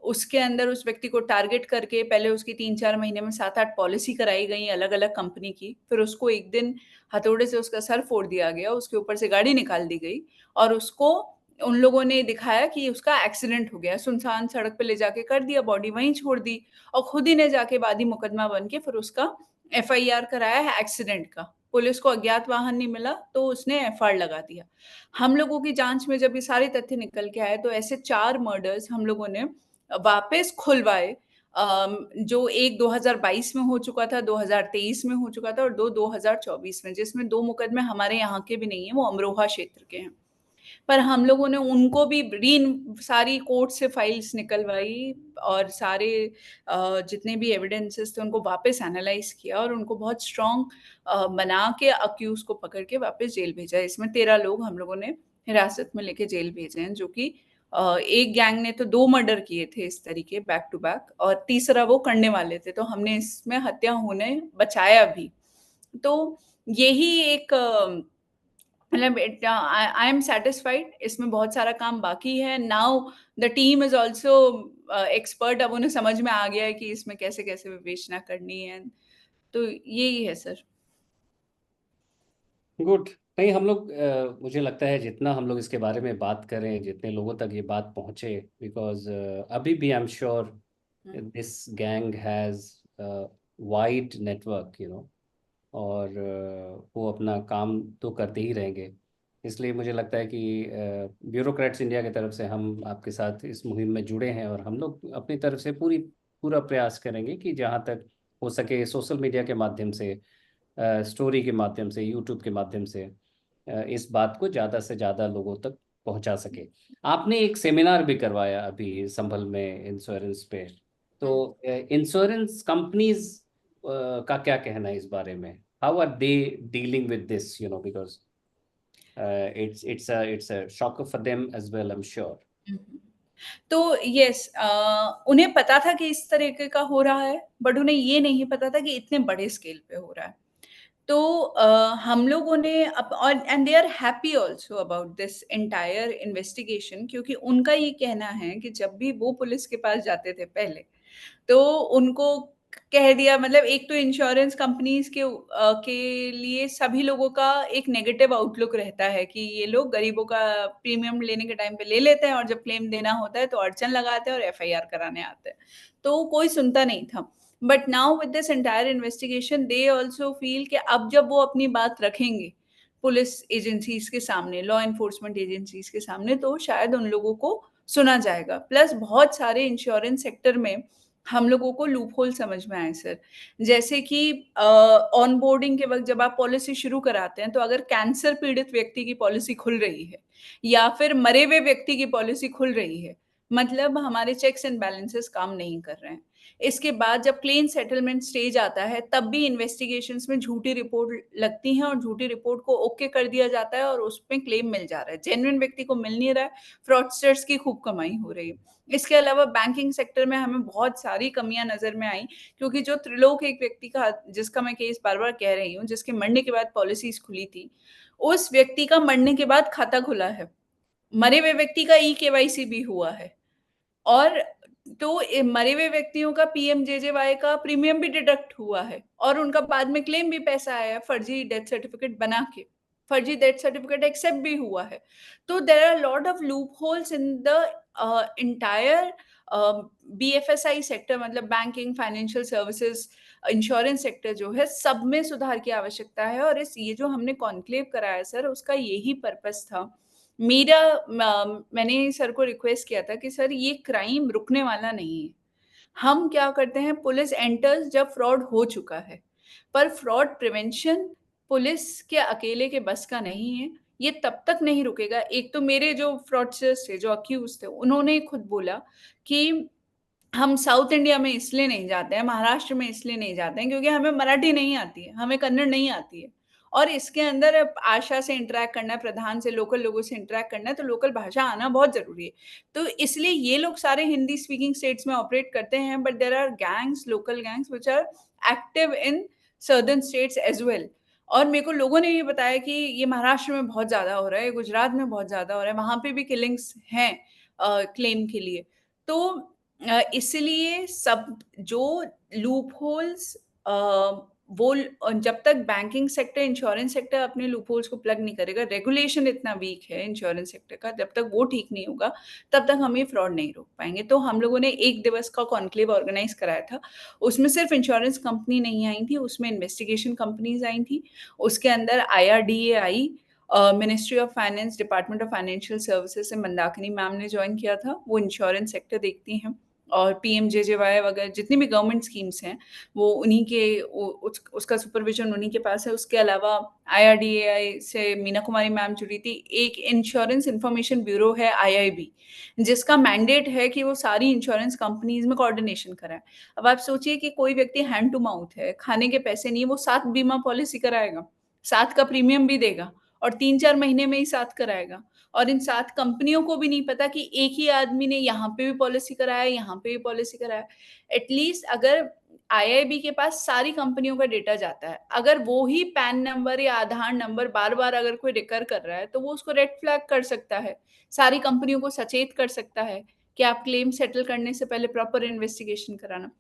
उसके अंदर उस व्यक्ति को टारगेट करके पहले उसकी 3-4 महीने में 7-8 पॉलिसी कराई गई अलग-अलग कंपनी की। फिर उसको एक दिन हथौड़े से उसका सर फोड़ दिया गया, उसके ऊपर से गाड़ी निकाल दी गई, और उसको उन लोगों ने दिखाया कि उसका एक्सीडेंट हो गया। सुनसान सड़क पे ले जाके कर दिया, बॉडी वहीं छोड़ दी, और खुद ही ने जाके वादी मुकदमा बन के फिर उसका एफआईआर कराया है एक्सीडेंट का। पुलिस को अज्ञात वाहन नहीं मिला, तो उसने एफआईआर लगा दिया। हम लोगों की जाँच में जब ये सारे तथ्य निकल के आए, तो ऐसे 4 मर्डर्स हम लोगों ने वापस खुलवाए, जो एक 2022 में हो चुका था, 2023 में हो चुका था, और 2 2024 में, जिसमें 2 मुकदमे हमारे यहाँ के भी नहीं हैं, वो अमरोहा क्षेत्र के हैं। पर हम लोगों ने उनको भी सारी कोर्ट से फाइल्स निकलवाई, और सारे जितने भी एविडेंसेस थे उनको वापस एनालाइज किया, और उनको बहुत स्ट्रॉन्ग बना के अक्यूज को पकड़ के वापस जेल भेजा। इसमें 13 लोग हम लोगों ने हिरासत में लेके जेल भेजे हैं, जो कि एक गैंग ने तो 2 मर्डर किए थे इस तरीके बैक टू बैक, और तीसरा वो करने वाले थे, तो हमने इसमें हत्या होने बचाया भी। तो यही एक मतलब आई एम सैटिस्फाइड। इसमें बहुत सारा काम बाकी है। Now the team is also expert. अब उन्हें समझ में आ गया है कि इसमें कैसे-कैसे विवेचना करनी है। तो यही है सर। गुड। नहीं, हम लोग मुझे लगता है जितना हम लोग इसके बारे में बात करें, जितने लोगों तक ये बात पहुंचे, बिकॉज अभी भी I am sure hmm, this gang has wide network, और वो अपना काम तो करते ही रहेंगे। इसलिए मुझे लगता है कि ब्यूरोक्रेट्स इंडिया की तरफ से हम आपके साथ इस मुहिम में जुड़े हैं, और हम लोग अपनी तरफ से पूरा प्रयास करेंगे कि जहाँ तक हो सके सोशल मीडिया के माध्यम से, स्टोरी के माध्यम से, यूट्यूब के माध्यम से इस बात को ज़्यादा से ज़्यादा लोगों तक पहुंचा सके। आपने एक सेमिनार भी करवाया अभी संभल में इंश्योरेंस पे, तो हुँ। इंश्योरेंस कंपनीज का क्या कहना है इस बारे में? How are they dealing with this, because it's a shocker for them as well, I'm sure. हुँ, हुँ। तो येस, उन्हें पता था कि इस तरीके का हो रहा है, बट उन्हें ये नहीं पता था कि इतने बड़े स्केल पे हो रहा है। तो हम लोगों ने और and they are happy also about this entire investigation, क्योंकि उनका ये कहना है कि जब भी वो पुलिस के पास जाते थे पहले, तो उनको कह दिया, मतलब एक तो इंश्योरेंस कंपनीज के लिए सभी लोगों का एक नेगेटिव आउटलुक रहता है कि ये लोग गरीबों का प्रीमियम लेने के टाइम पे ले लेते हैं और जब क्लेम देना होता है तो अड़चन लगाते हैं और एफआईआर कराने आते हैं, तो कोई सुनता नहीं था। But now with this entire investigation they also feel कि अब जब वो अपनी बात रखेंगे पुलिस एजेंसीज के सामने, लॉ इन्फोर्समेंट एजेंसीज के सामने, तो शायद उन लोगों को सुना जाएगा। प्लस बहुत सारे इंश्योरेंस सेक्टर में हम लोगों को लूप होल समझ में आए सर। जैसे कि ऑन बोर्डिंग के वक्त जब आप पॉलिसी शुरू कराते हैं, तो अगर कैंसर पीड़ित व्यक्ति की पॉलिसी खुल रही है या फिर मरे हुए व्यक्ति की पॉलिसी खुल रही है, मतलब हमारे चेक्स एंड बैलेंसेस काम नहीं कर रहे हैं। इसके बाद जब क्लेम सेटलमेंट स्टेज आता है, तब भी इन्वेस्टिगेशंस में झूठी रिपोर्ट लगती हैं और झूठी रिपोर्ट को ओके कर दिया जाता है और उसमें क्लेम मिल जा रहा है, जेन्युइन व्यक्ति को मिल नहीं रहा है, फ्रॉडस्टर्स की खूब कमाई हो रही है। इसके अलावा बैंकिंग सेक्टर में हमें बहुत सारी कमियां नजर में आई, क्योंकि जो त्रिलोक एक व्यक्ति का, जिसका मैं केस बार बार कह रही हूँ, जिसके मरने के बाद पॉलिसीज खुली थी, उस व्यक्ति का मरने के बाद खाता खुला है, मरे हुए व्यक्ति का ई केवाईसी भी हुआ है, और तो मरे हुए व्यक्तियों का पीएमजेजेवाई का प्रीमियम भी डिडक्ट हुआ है और उनका बाद में क्लेम भी पैसा आया फर्जी डेथ सर्टिफिकेट बना के, फर्जी डेथ सर्टिफिकेट एक्सेप्ट भी हुआ है। तो there are lot of loopholes in the entire BFSI sector, मतलब banking, financial services, insurance sector जो है, सब में सुधार की आवश्यकता है। और इस ये जो हमने कॉन्क्लेव कराया सर, उसका यही पर्पस था। मेरा मैंने सर को रिक्वेस्ट किया था कि सर ये क्राइम रुकने वाला नहीं है। हम क्या करते हैं, पुलिस एंटर्स जब फ्रॉड हो चुका है, पर फ्रॉड प्रिवेंशन पुलिस के अकेले के बस का नहीं है, ये तब तक नहीं रुकेगा। एक तो मेरे जो फ्रॉडस्टर्स थे, जो अक्यूज थे, उन्होंने खुद बोला कि हम साउथ इंडिया में इसलिए नहीं जाते हैं, महाराष्ट्र में इसलिए नहीं जाते हैं, क्योंकि हमें मराठी नहीं आती है, हमें कन्नड़ नहीं आती है, और इसके अंदर अब आशा से इंटरेक्ट करना है, प्रधान से, लोकल लोगों से इंटरेक्ट करना है, तो लोकल भाषा आना बहुत जरूरी है। तो इसलिए ये लोग सारे हिंदी स्पीकिंग स्टेट्स में ऑपरेट करते हैं, but there are gangs, local gangs which are active in southern states as well. और मेरे को लोगों ने ये बताया कि ये महाराष्ट्र में बहुत ज्यादा हो रहा है, गुजरात में बहुत ज्यादा हो रहा है, वहां पे भी किलिंग्स हैं क्लेम के लिए। तो इसलिए सब जो लूप होल्स, जब तक बैंकिंग सेक्टर, इंश्योरेंस सेक्टर अपने लूप होल्स को प्लग नहीं करेगा, रेगुलेशन इतना वीक है इंश्योरेंस सेक्टर का, जब तक वो ठीक नहीं होगा तब तक हम ये फ्रॉड नहीं रोक पाएंगे। तो हम लोगों ने 1 दिवस का कॉन्क्लेव ऑर्गेनाइज कराया था। उसमें सिर्फ इंश्योरेंस कंपनी नहीं आई थी, उसमें इन्वेस्टिगेशन कंपनीज आई थी, उसके अंदर IRDA I, ministry of finance, department of financial services से मंदाकिनी मैम ने ज्वाइन किया था, वो इंश्योरेंस सेक्टर देखती हैं, और पीएमजेजेवाई वगैरह जितनी भी गवर्नमेंट स्कीम्स हैं वो उन्हीं के, उसका सुपरविजन उन्हीं के पास है। उसके अलावा IRDAI से मीना कुमारी मैम जुड़ी थी। एक इंश्योरेंस इंफॉर्मेशन ब्यूरो है IIB, जिसका मैंडेट है कि वो सारी इंश्योरेंस कंपनीज में कोऑर्डिनेशन कराए। अब आप सोचिए कि कोई व्यक्ति हैंड टू माउथ है, खाने के पैसे नहीं, वो 7 बीमा पॉलिसी कराएगा, 7 का प्रीमियम भी देगा और 3-4 महीने में ही 7 कराएगा, और इन 7 कंपनियों को भी नहीं पता कि एक ही आदमी ने यहाँ पे भी पॉलिसी कराया, यहाँ पे भी पॉलिसी कराया। एटलीस्ट अगर IIB के पास सारी कंपनियों का डेटा जाता है, अगर वो ही पैन नंबर या आधार नंबर बार बार अगर कोई रिकर कर रहा है, तो वो उसको रेड फ्लैग कर सकता है, सारी कंपनियों को सचेत कर सकता है कि आप क्लेम सेटल करने से पहले प्रॉपर इन्वेस्टिगेशन कराना।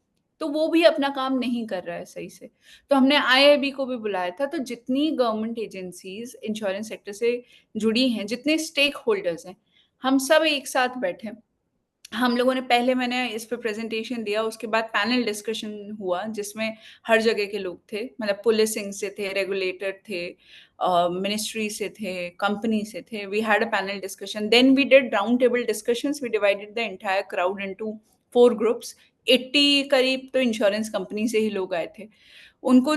तो वो भी अपना काम नहीं कर रहा है सही से। तो हमने IIB को भी बुलाया था। तो जितनी गवर्नमेंट एजेंसीज इंश्योरेंस सेक्टर से जुड़ी हैं, जितने स्टेक होल्डर्स हैं, हम सब एक साथ बैठे। हम लोगों ने पहले, मैंने इस पे प्रेजेंटेशन दिया, उसके बाद पैनल डिस्कशन हुआ जिसमें हर जगह के लोग थे, मतलब पुलिसिंग से थे, रेगुलेटर थे, मिनिस्ट्री से थे, कंपनी से थे। We had a panel discussion, then we did round table discussions, we divided the entire crowd into 4 groups. 80 करीब तो इंश्योरेंस कंपनी से ही लोग आए थे। उनको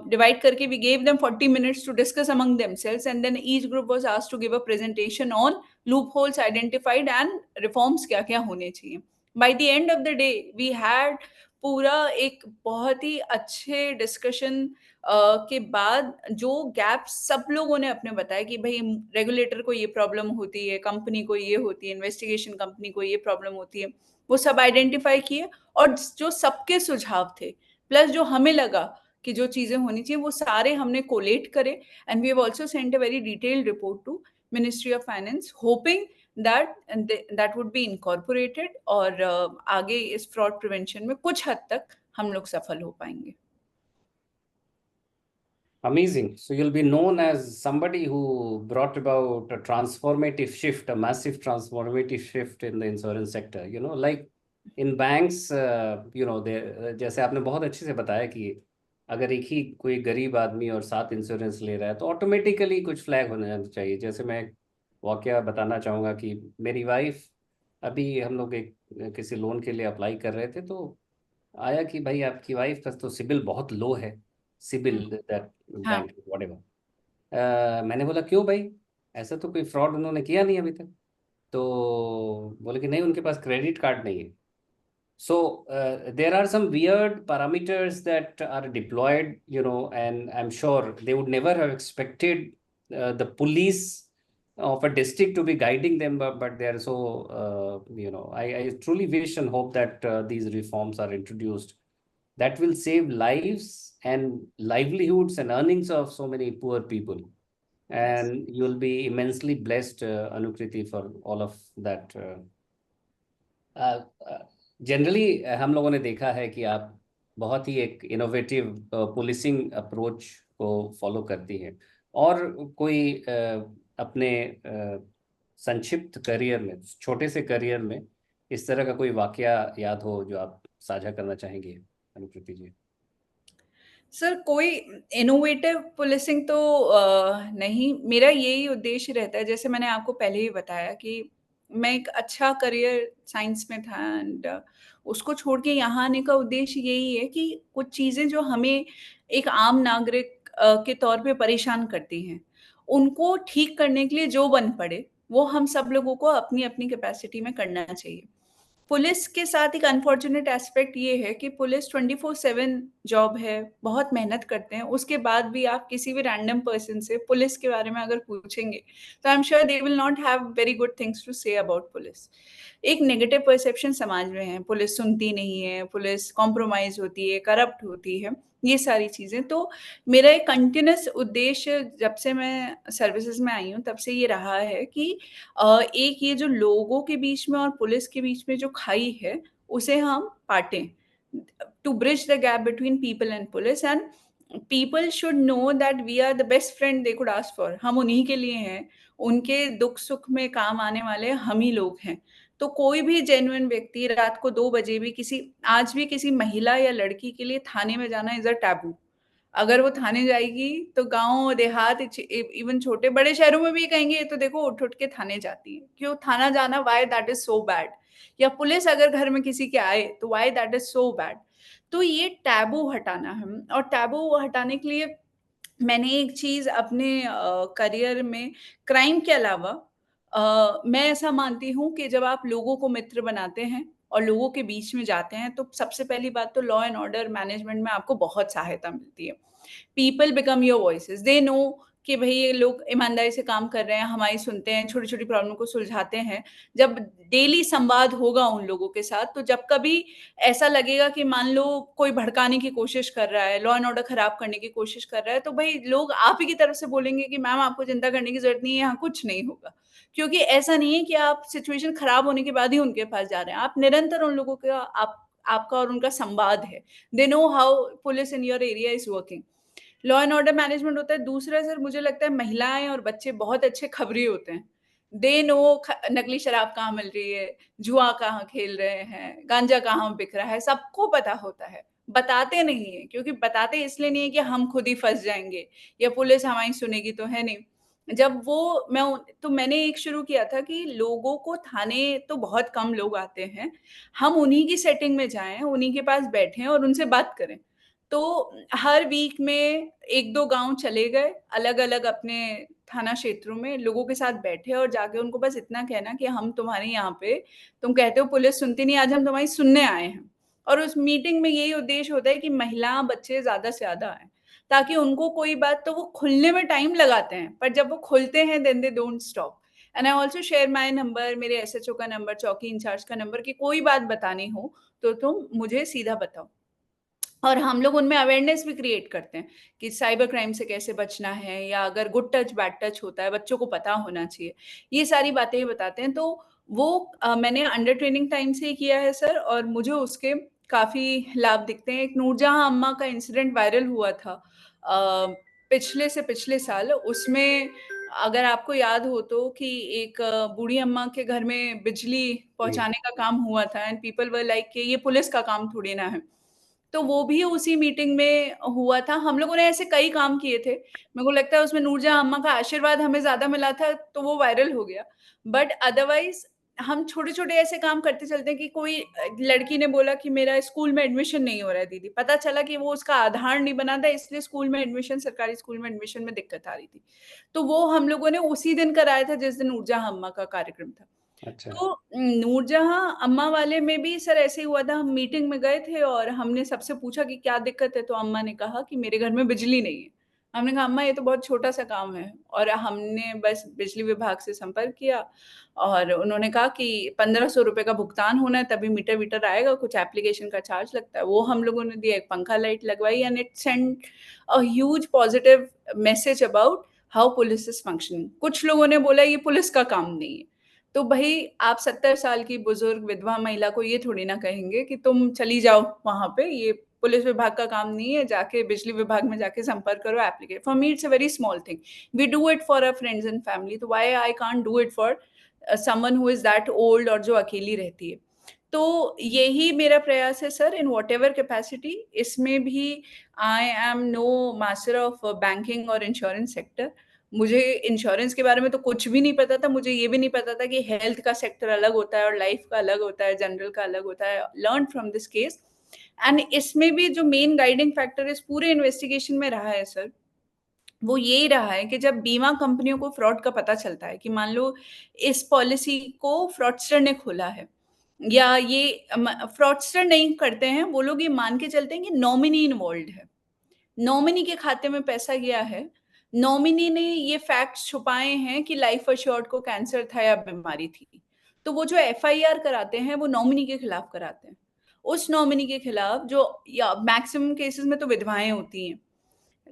डिवाइड करके we gave them 40 minutes to discuss among themselves, and then each group was asked to give a presentation on loopholes identified and reforms क्या क्या होने चाहिए। By the end of the day we had पूरा एक बहुत ही अच्छे डिस्कशन के बाद जो गैप सब लोगों ने अपने बताया कि भाई रेगुलेटर को ये प्रॉब्लम होती है, कंपनी को ये होती है, इन्वेस्टिगेशन कंपनी को ये प्रॉब्लम होती है, वो सब आइडेंटिफाई किए। और जो सबके सुझाव थे, प्लस जो हमें लगा कि जो चीजें होनी चाहिए, वो सारे हमने कोलेट करे। And we have also sent a very detailed report to ministry of finance, hoping that would be incorporated, और आगे इस फ्रॉड प्रिवेंशन में कुछ हद तक हम लोग सफल हो पाएंगे। Amazing. So you'll be known as somebody who brought about a transformative shift, a massive transformative shift in the insurance sector. Like in banks, जैसे आपने बहुत अच्छे से बताया कि अगर एक ही कोई गरीब आदमी और 7 इंश्योरेंस ले रहा है तो ऑटोमेटिकली कुछ फ्लैग होना चाहिए। जैसे मैं एक वाकया बताना चाहूँगा कि मेरी वाइफ, अभी हम लोग एक किसी लोन के लिए अप्लाई कर रहे थे, तो आया कि भाई आपकी वाइफ का तो सिबिल बहुत लो है, सिबिल दैट हाँ। Bank whatever. मैंने बोला क्यों भाई, ऐसा तो कोई फ्रॉड उन्होंने किया नहीं अभी तक। तो बोले कि नहीं, उनके पास क्रेडिट कार्ड नहीं है। So there are some weird parameters that are deployed, and I'm sure they would never have expected the police of a district to be guiding them, but they are so, I truly wish and hope that these reforms are introduced that will save lives and livelihoods and earnings of so many poor people. And you'll be immensely blessed, Anukriti, for all of that. Generally हम लोगों ने देखा है कि आप बहुत ही एक इनोवेटिव पुलिसिंग अप्रोच को फॉलो करती हैं। और कोई अपने संक्षिप्त करियर में, छोटे से करियर में, इस तरह का कोई वाकया याद हो जो आप साझा करना चाहेंगे, अनुकृति जी? सर, कोई इनोवेटिव पुलिसिंग तो नहीं, मेरा यही उद्देश्य रहता है, जैसे मैंने आपको पहले ही बताया कि मैं एक अच्छा करियर साइंस में था एंड उसको छोड़ के यहाँ आने का उद्देश्य यही है कि कुछ चीज़ें जो हमें एक आम नागरिक के तौर पे परेशान करती हैं, उनको ठीक करने के लिए जो बन पड़े, वो हम सब लोगों को अपनी-अपनी कैपेसिटी में करना चाहिए। पुलिस के साथ एक अनफॉर्च्यूनेट एस्पेक्ट ये है कि पुलिस 24/7 जॉब है, बहुत मेहनत करते हैं, उसके बाद भी आप किसी भी रैंडम पर्सन से पुलिस के बारे में अगर पूछेंगे, तो I am sure they will not have very good things to say about police. एक नेगेटिव परसेप्शन समाज में है, पुलिस सुनती नहीं है, पुलिस कॉम्प्रोमाइज़ होती है, करप्ट होती है, ये सारी चीज़ें। तो मेरा एक कंटीन्यूअस उद्देश्य जब से मैं सर्विसेज़ में आई हूँ, तब से ये रहा है कि एक ये जो लोगों के बीच में और पुलिस के बीच में जो खाई है, उसे हम पाटें। To bridge the gap between people and police and people should know that we are the best friend they could ask for. हम उन्हीं के लिए हैं, उनके दुख-सुख में काम आने वाले हम ही लोग हैं। तो कोई भी जेन्युइन व्यक्ति रात को 2 बजे भी आज भी किसी महिला या लड़की के लिए थाने में जाना इज़ अ टैबू। अगर वो थाने जाएगी तो गाँव, देहात इवन छोटे-बड़े शहरों में भी कहेंगे ये तो देखो उठ-उठ के थाने जाती है। क्यों थाना जाना, why that is so bad? या पुलिस अगर घर में किसी के आए तो why that is so bad? तो ये टैबू हटाना है और टैबू हटाने के लिए मैंने एक चीज़ अपने करियर में क्राइम के अलावा मैं ऐसा मानती हूँ कि जब आप लोगों को मित्र बनाते हैं और लोगों के बीच में जाते हैं, तो सबसे पहली बात तो लॉ एंड ऑर्डर मैनेजमेंट में आपको बहुत सहायता मिलती है। People become your voices, they know कि भई ये लोग ईमानदारी से काम कर रहे हैं, हमारी सुनते हैं, छोटी-छोटी प्रॉब्लम को सुलझाते हैं। जब डेली संवाद होगा उन लोगों के साथ, तो जब कभी ऐसा लगेगा कि मान लो कोई भड़काने की कोशिश कर रहा है, लॉ एंड ऑर्डर खराब करने की कोशिश कर रहा है, तो भई लोग आप ही की तरफ से बोलेंगे कि मैम आपको चिंता करने की ज़रूरत नहीं है, यहाँ कुछ नहीं होगा। क्योंकि ऐसा नहीं है कि आप सिचुएशन खराब होने के बाद ही उनके पास जा रहे हैं। आप निरंतर उन लोगों का आपका और उनका संवाद है। They know how police in your area is working. Law and order management होता है। दूसरा सर मुझे लगता है महिलाएँ और बच्चे बहुत अच्छे खबरी होते हैं। दे नो नकली शराब कहाँ मिल रही है, जुआ कहाँ खेल रहे हैं, गांजा कहाँ बिक रहा है, सबको पता होता है। बताते नहीं हैं क्योंकि बताते इसलिए नहीं है कि हम खुद ही फँस जाएँगे या पुलिस हमारी सुनेगी तो है नहीं। जब वो मैं उ तो मैंने एक शुरू किया था कि लोगों को थाने तो बहुत कम लोग आते हैं। हम उन्हीं की सेटिंग में जाएँ, उन्हीं के पास बैठें और उनसे बात करें। तो हर वीक में 1-2 गाँव चले गए, अलग-अलग अपने थाना क्षेत्रों में लोगों के साथ बैठे और जाके उनको बस इतना कहना कि हम तुम्हारे यहाँ पे तुम कहते हो पुलिस सुनती नहीं, आज हम तुम्हारी सुनने आए हैं। और उस मीटिंग में यही उद्देश्य होता है कि महिला, बच्चे ज़्यादा से ज़्यादा आएँ, ताकि उनको कोई बात तो वो खुलने में टाइम लगाते हैं, पर जब वो खुलते हैं then they don't stop. And I also share my number, मेरे एसएचओ का नंबर, चौकी इंचार्ज का नंबर कि कोई बात बतानी हो, तो तुम मुझे सीधा बताओ। और हम लोग उनमें अवेयरनेस भी क्रिएट करते हैं कि साइबर क्राइम से कैसे बचना है या अगर गुड टच, बैड टच होता है, बच्चों को पता होना चाहिए। ये सारी बातें बताते हैं। तो वो मैंने अंडर ट्रेनिंग टाइम से ही किया है सर और मुझे उसके काफ़ी लाभ दिखते हैं। एक नूरजहाँ अम्मा का इंसिडेंट वायरल हुआ था पिछले से पिछले साल। उसमें अगर आपको याद हो तो कि एक बूढ़ी अम्मा के घर में बिजली जी पहुँचाने का काम हुआ था एंड पीपल वर लाइक कि ये पुलिस का काम थोड़ी ना है। तो वो भी उसी मीटिंग में हुआ था। हम लोगों ने ऐसे कई काम किए थे। मेरे को लगता है उसमें नूरजहाँ अम्मा का आशीर्वाद हमें ज़्यादा मिला था, तो वो वायरल हो गया। बट अदरवाइज़ हम छोटे-छोटे ऐसे काम करते चलते हैं कि कोई लड़की ने बोला कि मेरा स्कूल में एडमिशन नहीं हो रहा है दीदी। पता चला कि वो उसका आधार नहीं बना था, इसलिए स्कूल में एडमिशन सरकारी स्कूल में एडमिशन में दिक्कत आ रही थी। तो वो हम लोगों ने उसी दिन कराया था जिस दिन नूरजहाँ अम्मा का कार्यक्रम था। अच्छा तो नूरजहाँ अम्मा वाले में भी सर ऐसे ही हुआ था, हम मीटिंग में गए थे और हमने सबसे पूछा कि क्या दिक्कत है? तो अम्मा ने कहा कि मेरे घर में बिजली नहीं है। हमने कहा अम्मा ये तो बहुत छोटा-सा काम है और हमने बस बिजली विभाग से संपर्क किया और उन्होंने कहा कि ₹1500 का भुगतान होना है तभी मीटर-वीटर आएगा, कुछ एप्लीकेशन का चार्ज लगता है। वो हम लोगों ने दिया, एक पंखा लाइट लगवाई and it sent a huge positive message about how police is functioning. कुछ लोगों ने बोला ये पुलिस का काम नहीं है। तो भई आप 70 साल की बुजुर्ग विधवा महिला को ये थोड़ी ना कहेंगे कि तुम चली जाओ वहाँ पे, ये पुलिस विभाग का काम नहीं है, जाके बिजली विभाग में जाके संपर्क करो applicate for me it's a very small thing. We do it for our friends and family, तो why I can't do it for someone who is that old और जो अकेली रहती है। तो यही मेरा प्रयास है सर इन व्हाटएवर कैपेसिटी। इसमें भी I am no master of banking और इंश्योरेंस सेक्टर। मुझे इंश्योरेंस के बारे में तो कुछ भी नहीं पता था, मुझे ये भी नहीं पता था कि हेल्थ का सेक्टर अलग होता है और लाइफ का अलग होता है, जनरल का अलग होता है। Learn from this case and इसमें भी जो मेन गाइडिंग फैक्टर इस पूरे इन्वेस्टिगेशन में रहा है सर, वो यही रहा है कि जब बीमा कंपनियों को फ्रॉड का पता चलता है कि मान लो इस पॉलिसी को फ्रॉडस्टर ने खोला है या ये फ्रॉडस्टर नहीं करते हैं, वो लोग ये मान के चलते हैं कि नॉमिनी इन्वॉल्व है। नॉमिनी के खाते में पैसा गया है। नॉमिनी ने ये फैक्ट्स छुपाए हैं कि लाइफ एश्योर्ड को कैंसर था या बीमारी थी। तो वो जो एफआईआर कराते हैं, वो नॉमिनी के खिलाफ कराते हैं। उस नॉमिनी के खिलाफ जो या मैक्सिमम केसेस में तो विधवाएँ होती हैं।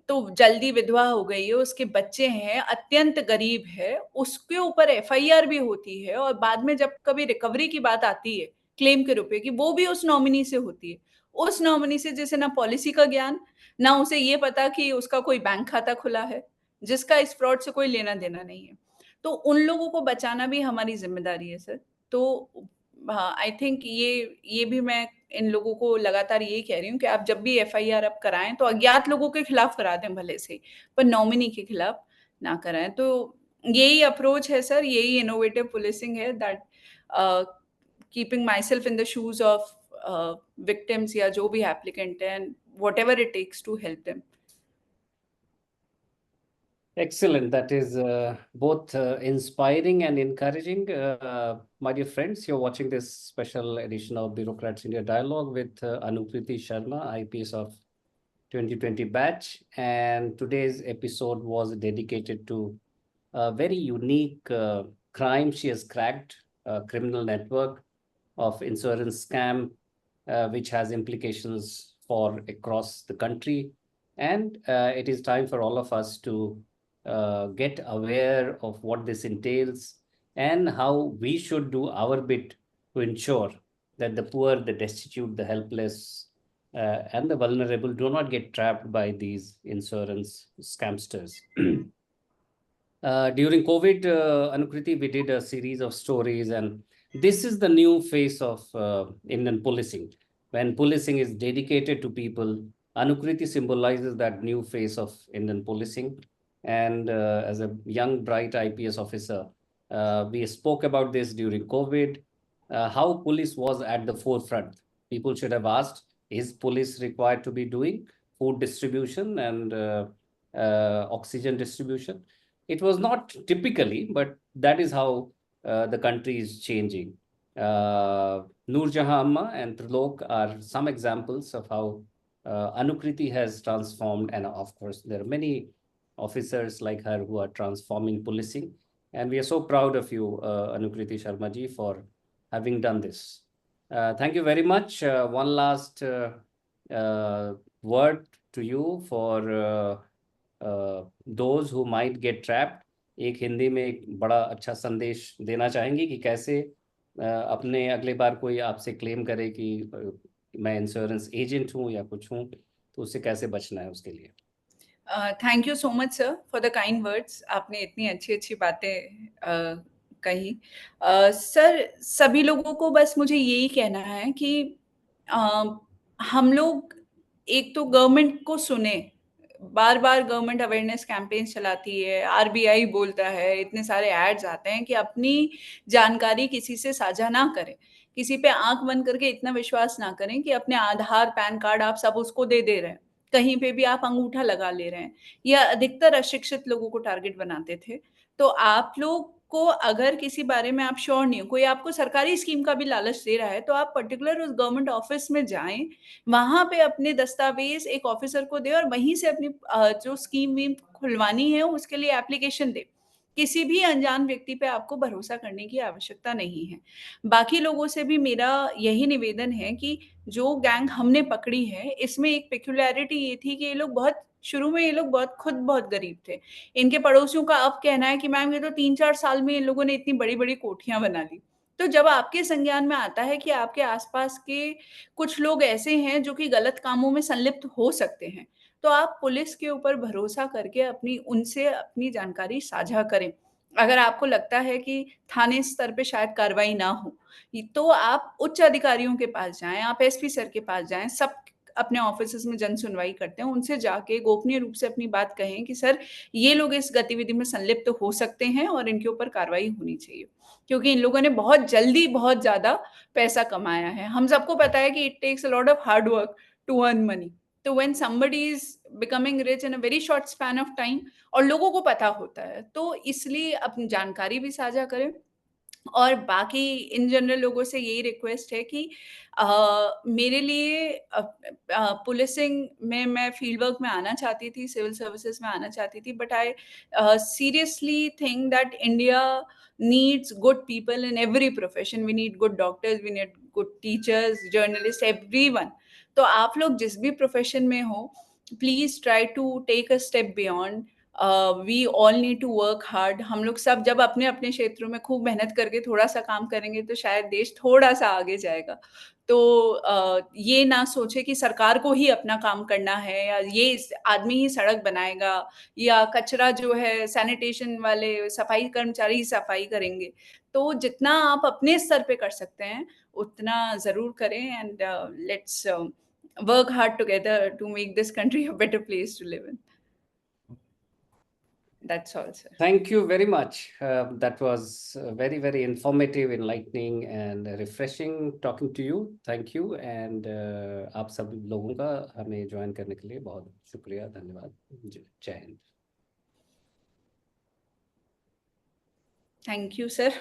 तो जल्दी विधवा हो गई है, उसके बच्चे हैं, अत्यंत गरीब है, उसके ऊपर एफआईआर भी होती है और बाद में जब कभी रिकवरी की बात आती है, क्लेम के रुपए की, वो भी उस नॉमिनी से होती है। उस नॉमिनी से जिसे ना पॉलिसी का ज्ञान, ना उसे ये पता कि उसका कोई बैंक खाता खुला है, जिसका इस फ्रॉड से कोई लेना-देना नहीं है। तो उन लोगों को बचाना भी हमारी ज़िम्मेदारी है सर। तो हाँ, आई थिंक ये भी मैं इन लोगों को लगातार यही कह रही हूँ कि आप जब भी एफआईआर आप कराएँ तो अज्ञात लोगों के खिलाफ करा दें भले से, पर नॉमिनी के खिलाफ ना कराएँ। तो यही अप्रोच है सर, यही इनोवेटिव पुलिसिंग है that uh, keeping myself in the shoes of victims या जो भी एप्लीकेंट है and whatever it takes to help them. Excellent. That is both inspiring and encouraging. My dear friends, you're watching this special edition of Bureaucrats India Dialogue with Anukriti Sharma, IPS of 2020 batch. And today's episode was dedicated to a very unique crime she has cracked, a criminal network of insurance scam, which has implications for across the country. And it is time for all of us to get aware of what this entails and how we should do our bit to ensure that the poor, the destitute, the helpless, and the vulnerable do not get trapped by these insurance scamsters. During COVID, Anukriti, we did a series of stories, and this is the new face of Indian policing. When policing is dedicated to people, Anukriti symbolizes that new face of Indian policing. And as a young, bright IPS officer, we spoke about this during COVID, how police was at the forefront. People should have asked, is police required to be doing food distribution and oxygen distribution? It was not typically, but that is how the country is changing. Noor Jahan Amma and Trilok are some examples of how Anukriti has transformed, and of course, there are many officers like her who are transforming policing. And we are so proud of you, Anukriti Sharma ji, for having done this. Thank you very much. One last word to you for those who might get trapped. एक हिंदी में एक बड़ा अच्छा संदेश देना चाहेंगे कि कैसे अपने अगले बार कोई आपसे क्लेम करे कि मैं इंश्योरेंस एजेंट हूँ या कुछ हूँ, तो उससे कैसे बचना है उसके लिए? Thank you so much sir for the kind words. आपने इतनी अच्छी-अच्छी बातें कही। सर सभी लोगों को बस मुझे यही कहना है कि अ, हम लोग एक तो गवर्नमेंट को सुने। बार-बार गवर्नमेंट अवेयरनेस कैंपेन्स चलाती है, आरबीआई बोलता है, इतने सारे एड्स आते हैं कि अपनी जानकारी किसी से साझा ना करें। किसी पे आँख बंद करके इतना विश्वास ना करें कि अपने आधार, पैन कार्ड आप सब उसको दे दे रहे हैं। कहीं पे भी आप अंगूठा लगा ले रहे हैं। या अधिकतर अशिक्षित लोगों को टारगेट बनाते थे। तो आप लोग को अगर किसी बारे में आप श्योर नहीं हो, कोई आपको सरकारी स्कीम का भी लालच दे रहा है, तो आप पर्टिकुलर उस गवर्नमेंट ऑफिस में जाएँ, वहाँ पे अपने दस्तावेज़ एक ऑफिसर को दें और वहीं से अपनी जो स्कीम-वीम खुलवानी है, उसके लिए एप्लीकेशन दें। किसी भी अनजान व्यक्ति पे आपको भरोसा करने की आवश्यकता नहीं है। बाकी लोगों से भी मेरा यही निवेदन है कि जो गैंग हमने पकड़ी है, इसमें एक पेक्युलियरिटी ये थी कि ये लोग बहुत शुरू में ये लोग खुद बहुत गरीब थे। इनके पड़ोसियों का अब कहना है कि मैम ये तो 3-4 साल में इन लोगों ने इतनी बड़ी-बड़ी कोठियाँ बना ली। तो जब आपके संज्ञान में आता है कि आपके आस-पास के कुछ लोग ऐसे हैं जो कि गलत कामों में संलिप्त हो सकते हैं, तो आप पुलिस के ऊपर भरोसा करके उनसे अपनी जानकारी साझा करें। अगर आपको लगता है कि थाने स्तर पे शायद कार्रवाई ना हो, तो आप उच्च अधिकारियों के पास जाएँ, आप एसपी सर के पास जाएँ, सब अपने ऑफ़िसेज़ में जन सुनवाई करते हैं, उनसे जाके गोपनीय रूप से अपनी बात कहें कि सर, ये लोग इस गतिविधि में संलिप्त हो सकते हैं और इनके ऊपर कार्रवाई होनी चाहिए। क्योंकि इन लोगों ने बहुत जल्दी बहुत ज़्यादा पैसा कमाया है। हम सबको पता है कि it takes a lot of hard work to earn money. तो when somebody is becoming rich in a very short span of time और लोगों को पता होता है, तो इसलिए अपनी जानकारी भी साझा करें। और बाकी इन जनरल लोगों से यही रिक्वेस्ट है कि मेरे लिए पुलिसिंग में मैं फील्ड वर्क में आना चाहती थी, सिविल सर्विसेज में आना चाहती थी, but I seriously think that India needs good people in every profession. We need good doctors, we need good teachers, journalist, everyone. तो आप लोग जिस भी प्रोफेशन में हो, please try to take a step beyond. We all need to work hard. हम लोग सब जब अपने-अपने क्षेत्रों में खूब मेहनत करके थोड़ा-सा काम करेंगे, तो शायद देश थोड़ा-सा आगे जाएगा। तो ये ना सोचे कि सरकार को ही अपना काम करना है या ये स आदमी ही सड़क बनाएगा या कचरा जो है सैनिटेशन वाले सफाई कर्मचारी ही सफाई करेंगे। तो जितना आप अपने स्तर पे कर सकते हैं, उतना ज़रूर करें and let's work hard together to make this country a better place to live in. That's all, sir. Thank you very much. That was very, very informative, enlightening, and refreshing talking to you. Thank you. And आप सब लोगों का हमें ज्वाइन करने के लिए बहुत शुक्रिया, धन्यवाद। जय हिंद। Thank you, sir.